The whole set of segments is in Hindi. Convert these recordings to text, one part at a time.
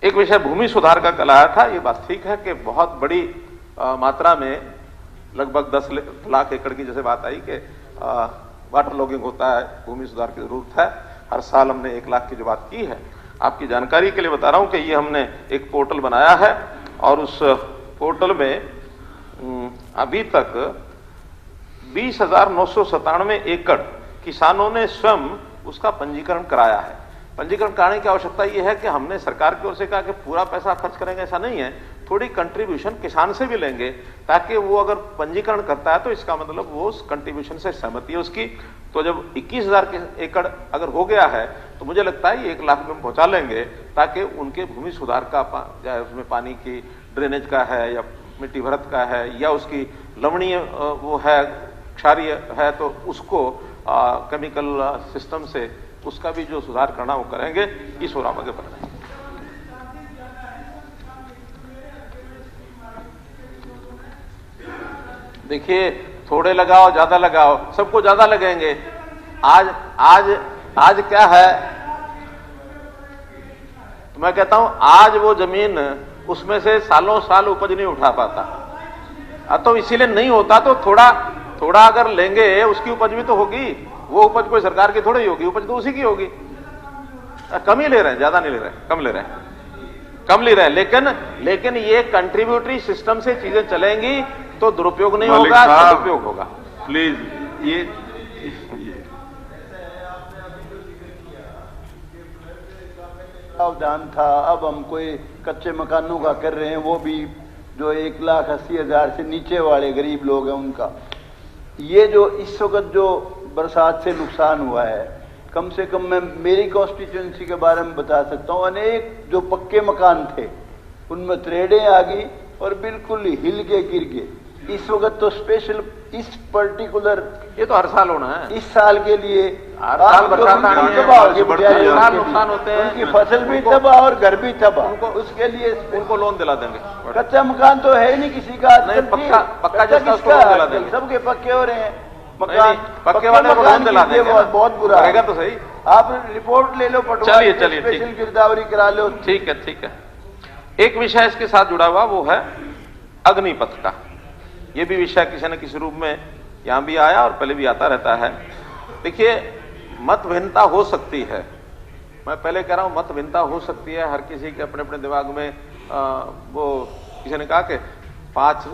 एक विषय भूमि सुधार का कल आया था। ये बात ठीक है कि बहुत बड़ी मात्रा में लगभग 10 लाख एकड़ की जैसे बात आई कि वाटर लॉगिंग होता है, भूमि सुधार की जरूरत है। हर साल हमने 1 लाख की जो बात की है, आपकी जानकारी के लिए बता रहा हूं कि ये हमने एक पोर्टल बनाया है और उस पोर्टल में अभी तक 20,997 एकड़ किसानों ने स्वयं उसका पंजीकरण कराया है। पंजीकरण कराने की आवश्यकता यह है कि हमने सरकार की ओर से कहा कि पूरा पैसा खर्च करेंगे, ऐसा नहीं है, थोड़ी कंट्रीब्यूशन किसान से भी लेंगे, ताकि वो अगर पंजीकरण करता है तो इसका मतलब वो उस कंट्रीब्यूशन से सहमति है उसकी। तो जब 21,000 एकड़ अगर हो गया है तो मुझे लगता है 1 लाख में पहुंचा लेंगे, ताकि उनके भूमि सुधार का, चाहे उसमें पानी की ड्रेनेज का है या मिट्टी भरत का है या उसकी लवणीय वो है, क्षारीय है, तो उसको केमिकल सिस्टम से उसका भी जो सुधार करना वो करेंगे। इस ओर आगे बढ़ रहे हैं। देखिए, थोड़े लगाओ ज्यादा लगाओ, सबको ज्यादा लगेंगे। आज क्या है, तो मैं कहता हूं आज वो जमीन उसमें से सालों साल उपज नहीं उठा पाता। तो इसीलिए नहीं होता, तो थोड़ा अगर लेंगे उसकी उपज भी तो होगी। वो उपज कोई सरकार की थोड़ी होगी, उपज तो उसी की होगी। कम ही ले रहे हैं, ज्यादा नहीं ले रहे हैं, कम ले रहे हैं। लेकिन ये कंट्रीब्यूटरी सिस्टम से चीजें चलेंगी तो दुरुपयोग नहीं होगा, सदुपयोग होगा। प्लीज ये प्रावधान था, अब हम कोई कच्चे मकानों का कर रहे हैं, वो भी जो 1,80,000 से नीचे वाले गरीब लोग हैं उनका। ये जो इस वक्त जो बरसात से नुकसान हुआ है, कम से कम मैं मेरी कॉन्स्टिट्यूंसी के बारे में बता सकता हूँ, अनेक जो पक्के मकान थे उनमें त्रेड़ें आ गई और बिल्कुल हिल के गिर गए। इस वक्त तो स्पेशल इस पर्टिकुलर, ये तो हर साल होना है, इस साल के लिए हर साल बरसात आनी है, नुकसान होते हैं, उनकी फसल भी तबाह और घर भी तबाह। उसके लिए उनको लोन दिला देंगे। कच्चा मकान तो है ही नहीं किसी का, नहीं, पक्का जैसा उसको लोन दिला देंगे। सबके पक्के हो रहे हैं मकान, पक्के वाले को लोन दिला देंगे। बहुत बुरा रहेगा तो सही। आप रिपोर्ट ले लो, चलिए स्पेशल गिरदावरी करा लो। ठीक है। एक विषय इसके साथ जुड़ा हुआ वो है अग्निपथ का। ये भी विषय किसी न किसी रूप में यहां भी आया और पहले भी आता रहता है। देखिए, मत भिन्नता हो सकती है, मैं पहले कह रहा हूं मत भिन्नता हो सकती है। हर किसी के अपने अपने दिमाग में वो किसी ने कहा कि 5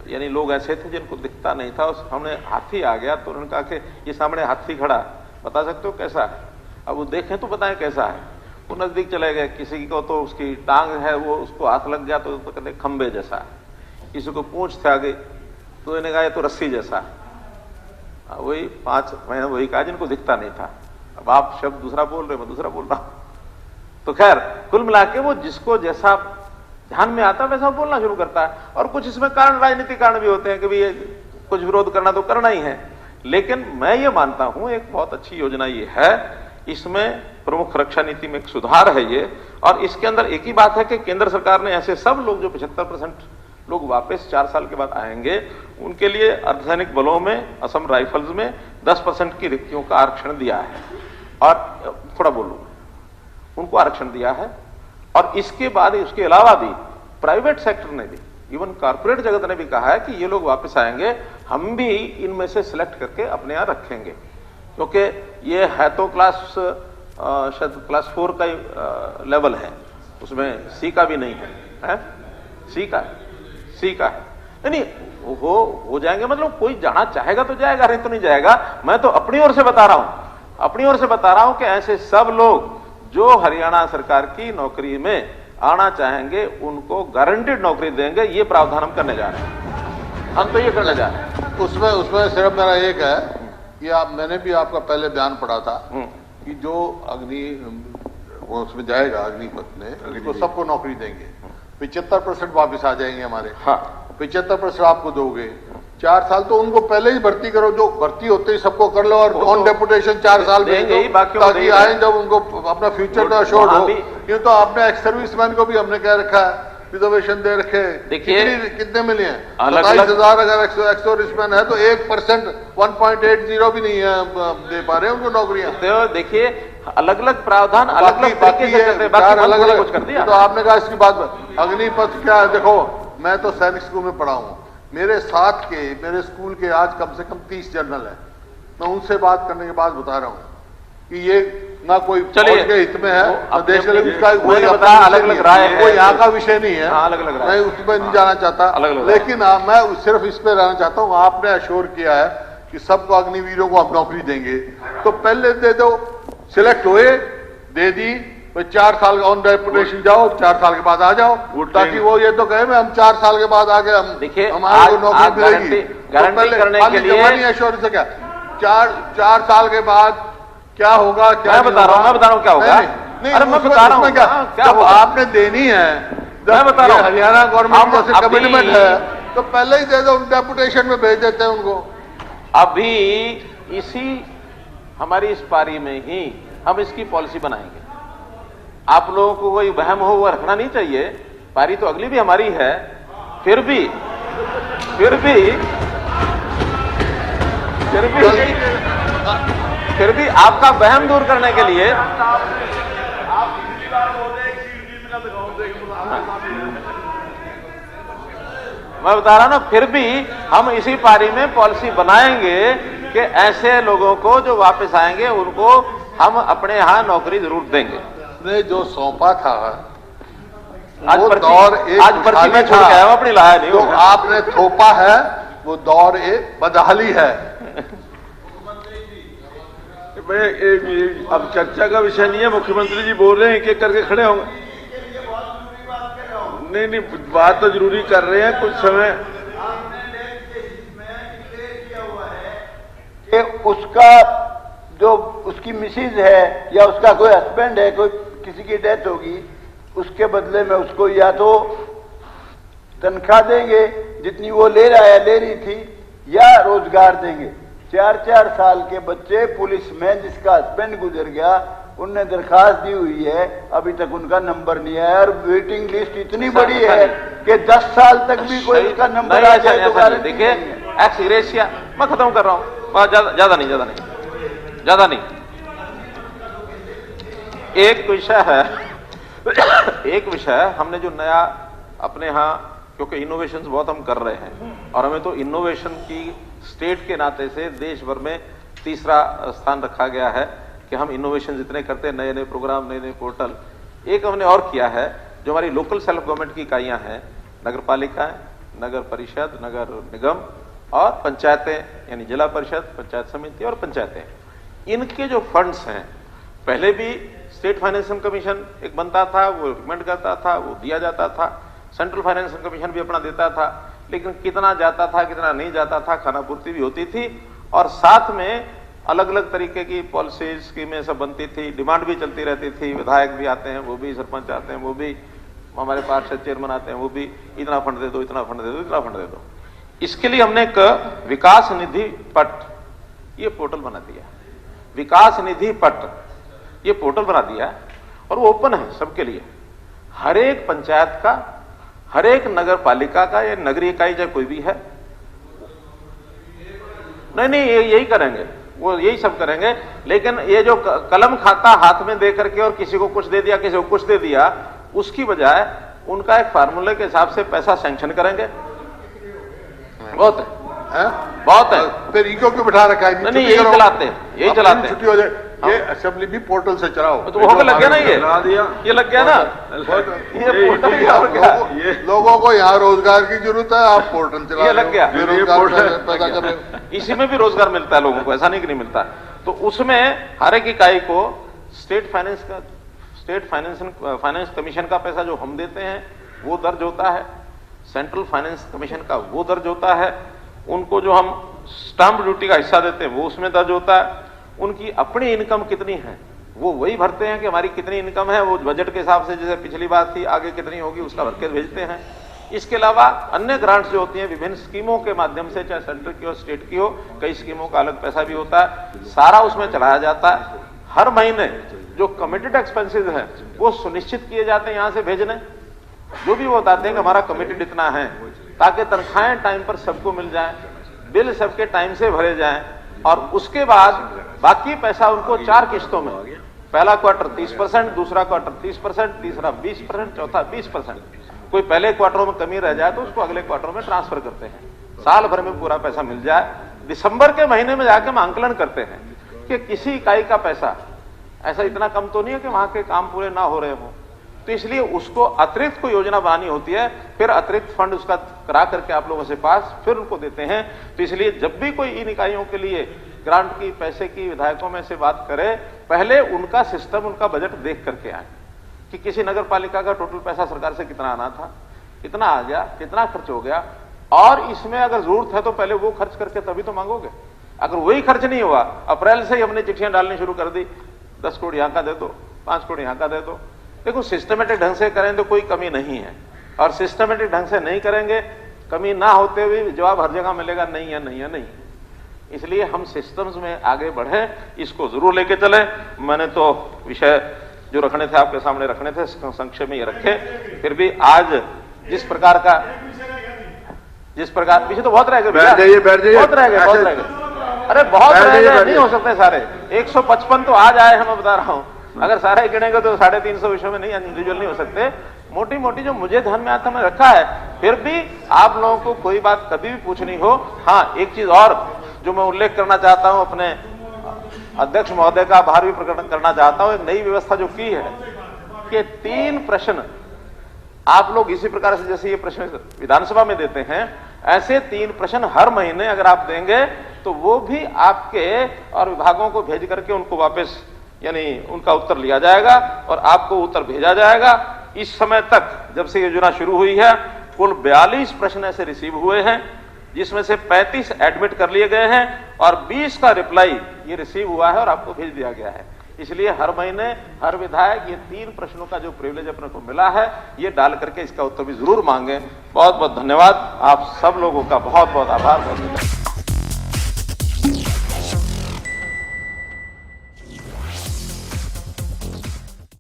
यानी लोग ऐसे थे जिनको दिखता नहीं था, हमने हाथी आ गया तो उन्होंने कहा कि ये सामने हाथी खड़ा, बता सकते हो कैसा है? अब वो देखें तो बताएं कैसा है। वो नजदीक चले गए, किसी को तो उसकी टांग है, वो उसको हाथ लग गया तो कहते खंबे जैसा है, किसी को पूंछ से आ गई तो इन्हें कहा ये तो रस्सी जैसा है। वही 5 मैंने वही कहा जिनको दिखता नहीं था। अब आप शब्द दूसरा बोल रहे, मैं दूसरा बोल रहा हूं। तो खैर, कुल मिला के वो जिसको जैसा ध्यान में आता वैसा बोलना शुरू करता है। और कुछ इसमें कारण, राजनीतिक कारण भी होते हैं कि भाई कुछ विरोध करना तो करना ही है। लेकिन मैं ये मानता हूं एक बहुत अच्छी योजना ये है, इसमें प्रमुख रक्षा नीति में एक सुधार है ये। और इसके अंदर एक ही बात है कि केंद्र सरकार ने ऐसे सब लोग जो 75% लोग वापस 4 साल के बाद आएंगे, उनके लिए अर्धसैनिक बलों में, असम राइफल्स में 10% की रिक्तियों का आरक्षण दिया है। और थोड़ा बोलूं, उनको आरक्षण दिया है। और इसके बाद उसके अलावा भी प्राइवेट सेक्टर ने भी, इवन कॉर्पोरेट जगत ने भी कहा है कि ये लोग वापस आएंगे, हम भी इनमें से सिलेक्ट करके अपने यहां रखेंगे। क्योंकि ये है तो शायद क्लास 4 का लेवल है, उसमें सी का भी नहीं है, सी का है। नहीं हो जाएंगे, मतलब कोई जाना चाहेगा तो जाएगा, नहीं तो नहीं जाएगा। मैं तो अपनी ओर से बता रहा हूं कि ऐसे सब लोग जो हरियाणा सरकार की नौकरी में आना चाहेंगे उनको गारंटीड नौकरी देंगे। ये प्रावधान हम करने जा रहे हैं, हम तो ये करने जा रहे हैं। उसमें सिर्फ मेरा एक है कि मैंने भी आपका पहले बयान पढ़ा था कि जो वो उसमें जाएगा अग्निपथ में, उसको सबको नौकरी देंगे। 75% वापस आ जाएंगे हमारे। हाँ, 75% आपको दोगे। 4 साल तो उनको पहले ही भर्ती करो, जो भर्ती होते ही सबको कर लो और ऑन डेपुटेशन 4 साल भेज दो, ताकि आए जब उनको अपना फ्यूचर का अश्योर्ड हो। ये तो आपने एक्स सर्विसमैन को भी हमने कह रखा है, रिजर्वेशन दे रखे। देखिए कितने मिले हैं? 27,000 अगर एक्स सर्विसमैन है तो 1% 1.80 भी नहीं है दे पा रहे हैं उनको नौकरियां। तो देखिए, अलग अलग प्रावधान अलग अलग तरीके से करते हैं, बाकी अलग अलग कुछ कर दिया। तो आपने कहा इसकी बात अग्निपथ क्या है? देखो मैं तो सैनिक स्कूल में पढ़ा हूं, मेरे साथ के मेरे स्कूल के आज कम से कम 30 जनरल है। मैं उनसे बात करने के बाद बता रहा हूं कि ये ना कोई फौज के हित में है, तो देश के उसका कोई अलग अलग राय है, कोई यहाँ का विषय नहीं है, अलग अलग मैं उसमें नहीं जाना चाहता। लेकिन मैं सिर्फ इस पे रहना चाहता हूँ, आपने अश्योर किया है कि सबको अग्निवीरों को हम नौकरी देंगे, तो पहले दे दो, सिलेक्ट हुए दे दी, 4 साल ऑन डेपुटेशन जाओ, 4 साल के बाद आ जाओ, ताकि वो ये तो कहे हम 4 साल के बाद आगे हम देखिए हमारे को नौकरी मिलेगी। गारंटी करने के लिए एश्योरेंस से क्या 4 साल के बाद क्या होगा? क्या मैं बता रहा हूँ क्या होगा। अरे मैं बता रहा हूँ क्या आपने देनी है, मैं बता रहा हूँ हरियाणा गवर्नमेंट जैसे कमिटमेंट है तो पहले ही दे दो, डेपुटेशन में भेज देते हैं उनको। अभी इसी हमारी इस पारी में ही हम इसकी पॉलिसी बनाएंगे। आप लोगों को कोई वहम हो वो रखना नहीं चाहिए, पारी तो अगली भी हमारी है, फिर भी आपका वहम दूर करने के लिए मैं बता रहा हूं ना, फिर भी हम इसी पारी में पॉलिसी बनाएंगे कि ऐसे लोगों को जो वापस आएंगे उनको हम अपने यहां नौकरी जरूर देंगे। ने जो सौंपा था आज वो पर्ची, दौर एक आज पर्ची में छोड़ गया, अपनी लाया नहीं, जो आपने थोपा है वो दौर एक बदहाली है। अब चर्चा का विषय नहीं है, मुख्यमंत्री जी बोल रहे हैं एक एक करके खड़े होंगे। नहीं बात तो जरूरी कर रहे हैं, कुछ समय कि उसका जो उसकी मिसेज है या उसका कोई हस्बैंड है, कोई किसी की डेथ होगी, उसके बदले में उसको या तो तनख्वाह देंगे जितनी वो ले रहा है ले रही थी, या रोजगार देंगे। 4-4 साल के बच्चे पुलिस में जिसका हस्बैंड गुजर गया, उनने दरखास्त दी हुई है, अभी तक उनका नंबर नहीं आया और वेटिंग लिस्ट इतनी बड़ी है कि 10 साल तक भी कोई उसका नंबर आ जाए तो गारंटी देखिए एक्स ग्रेशिया। मैं खत्म कर रहा हूं, ज्यादा नहीं। एक विषय हमने जो नया अपने यहाँ, क्योंकि इनोवेशंस बहुत हम कर रहे हैं और हमें तो इनोवेशन की स्टेट के नाते से देश भर में तीसरा स्थान रखा गया है कि हम इनोवेशन जितने करते हैं, नए नए प्रोग्राम, नए नए पोर्टल। एक हमने और किया है, जो हमारी लोकल सेल्फ गवर्नमेंट की इकाइयां हैं, नगर पालिकाएं, नगर परिषद, नगर निगम और पंचायतें, यानी जिला परिषद, पंचायत समिति और पंचायतें, इनके जो फंड्स हैं, पहले भी स्टेट फाइनेंशियल कमीशन एक बनता था, वो रिकमेंड करता था, वो दिया जाता था, सेंट्रल फाइनेंशियल कमीशन भी अपना देता था, लेकिन कितना जाता था कितना नहीं जाता था, खानापूर्ति भी होती थी और साथ में अलग अलग तरीके की पॉलिसी स्कीमें सब बनती थी, डिमांड भी चलती रहती थी। विधायक भी आते हैं, वो भी सरपंच आते हैं, वो भी हमारे पार्षद चेयरमैन आते हैं, वो भी इतना फंड दे दो, इतना फंड दे दो, इतना फंड दे दो। इसके लिए हमने एक विकास निधि पट ये पोर्टल बना दिया, विकास निधि पट ये पोर्टल बना दिया और वो ओपन है सबके लिए। हर एक पंचायत का, हर एक नगर पालिका का या नगरीय इकाई चाहे कोई भी है, नहीं यही करेंगे, वो यही सब करेंगे। लेकिन ये जो कलम खाता हाथ में दे करके और किसी को कुछ दे दिया, किसी को कुछ दे दिया, उसकी बजाय उनका एक फार्मूले के हिसाब से पैसा सैंक्शन करेंगे। बहुत है, बहुत है। फिर इको क्यों बिठा रखा है? नहीं यही चलाते हैं, छुट्टी हो जाए, ये असेंबली भी पोर्टल से चलाओ। तो वो लग गया ना, ये लग गया ना, ये पोर्टल। और क्या लोगों को यहाँ रोजगार की जरूरत है, आप पोर्टल चला, ये लग गया, पैदा कर रहे हो। इसी में भी रोजगार मिलता है लोगों को, ऐसा नहीं कि नहीं मिलता। तो उसमें हर एक इकाई को स्टेट फाइनेंस कमीशन का पैसा जो हम देते हैं वो दर्ज होता है, सेंट्रल फाइनेंस कमीशन का वो दर्ज होता है, उनको जो हम स्टाम्प ड्यूटी का हिस्सा देते हैं वो उसमें दर्ज होता है, उनकी अपनी इनकम कितनी है वो वही भरते हैं कि हमारी कितनी इनकम है, वो बजट के हिसाब से जैसे पिछली बात थी आगे कितनी होगी उसका भर के भेजते हैं। इसके अलावा अन्य ग्रांट्स जो होती हैं विभिन्न स्कीमों के माध्यम से, चाहे सेंटर की हो स्टेट की हो, कई स्कीमों का अलग पैसा भी होता है, सारा उसमें चलाया जाता है। हर महीने जो कमिटेड एक्सपेंसेस हैं वो सुनिश्चित किए जाते हैं यहाँ से भेजने, जो भी वो बताते हैं कि हमारा कमिटेड इतना है, ताकि तनख्वाहें टाइम पर सबको मिल जाए, बिल सबके टाइम से भरे जाएं और उसके बाद बाकी पैसा उनको 4 किस्तों में पहला क्वार्टर 30%, दूसरा क्वार्टर 30%, तीसरा 20%, चौथा 20%। कोई पहले क्वार्टरों में कमी रह जाए तो उसको अगले क्वार्टर में ट्रांसफर करते हैं, साल भर में पूरा पैसा मिल जाए। दिसंबर के महीने में जाके हम आंकलन करते हैं कि किसी इकाई का पैसा ऐसा इतना कम तो नहीं है कि वहां के काम पूरे ना हो रहे हो, तो इसलिए उसको अतिरिक्त कोई योजना बनानी होती है, फिर अतिरिक्त फंड उसका करा करके आप लोगों से पास फिर उनको देते हैं। तो इसलिए जब भी कोई इन इकाइयों के लिए ग्रांट की, पैसे की विधायकों में से बात करे, पहले उनका सिस्टम, उनका बजट देख करके आए कि किसी नगर पालिका का टोटल पैसा सरकार से कितना आना था, कितना आ गया, कितना खर्च हो गया, और इसमें अगर जरूरत है तो पहले वो खर्च करके तभी तो मांगोगे। अगर वही खर्च नहीं हुआ, अप्रैल से ही हमने चिट्ठियां डालनी शुरू कर दी, 10 करोड़ यहां का दे दो, 5 करोड़ यहां का दे दो। देखो, सिस्टमेटिक ढंग से करें तो कोई कमी नहीं है, और सिस्टमेटिक ढंग से नहीं करेंगे, कमी ना होते हुए जवाब हर जगह मिलेगा नहीं है, नहीं है, नहीं। इसलिए हम सिस्टम्स में आगे बढ़े, इसको जरूर लेके चले। मैंने तो विषय जो रखने थे आपके सामने रखने थे, संक्षेप में ये रखे। फिर भी आज जिस प्रकार पीछे तो बहुत रह गए, बैठ जाइए, बहुत रह गए, बहुत रह गए, अरे बहुत रह गए, नहीं हो सकते सारे। 155 तो आज आए हैं, मैं बता रहा हूं। अगर सारे गिनेंगे तो 350 विषयों में नहीं, इंडिविजुअल नहीं हो सकते। मोटी मोटी जो मुझे ध्यान में आता मैंने रखा है। फिर भी आप लोगों को कोई बात कभी भी पूछनी हो, हाँ, एक चीज और जो मैं उल्लेख करना चाहता हूं, अपने अध्यक्ष महोदय का आभार भी प्रकट करना चाहता हूं। एक नई व्यवस्था जो की है कि 3 प्रश्न आप लोग इसी प्रकार से जैसे ये प्रश्न विधानसभा में देते हैं, ऐसे 3 प्रश्न हर महीने अगर आप देंगे तो वो भी आपके और विभागों को भेज करके उनको वापस, यानी उनका उत्तर लिया जाएगा और आपको उत्तर भेजा जाएगा। इस समय तक जब से योजना शुरू हुई है, कुल 42 प्रश्न ऐसे रिसीव हुए हैं, जिसमें से 35 एडमिट कर लिए गए हैं और 20 का रिप्लाई ये रिसीव हुआ है और आपको भेज दिया गया है। इसलिए हर महीने हर विधायक ये 3 प्रश्नों का जो प्रिविलेज अपने को मिला है, ये डाल करके इसका उत्तर भी जरूर मांगे। बहुत बहुत धन्यवाद, आप सब लोगों का बहुत बहुत आभार।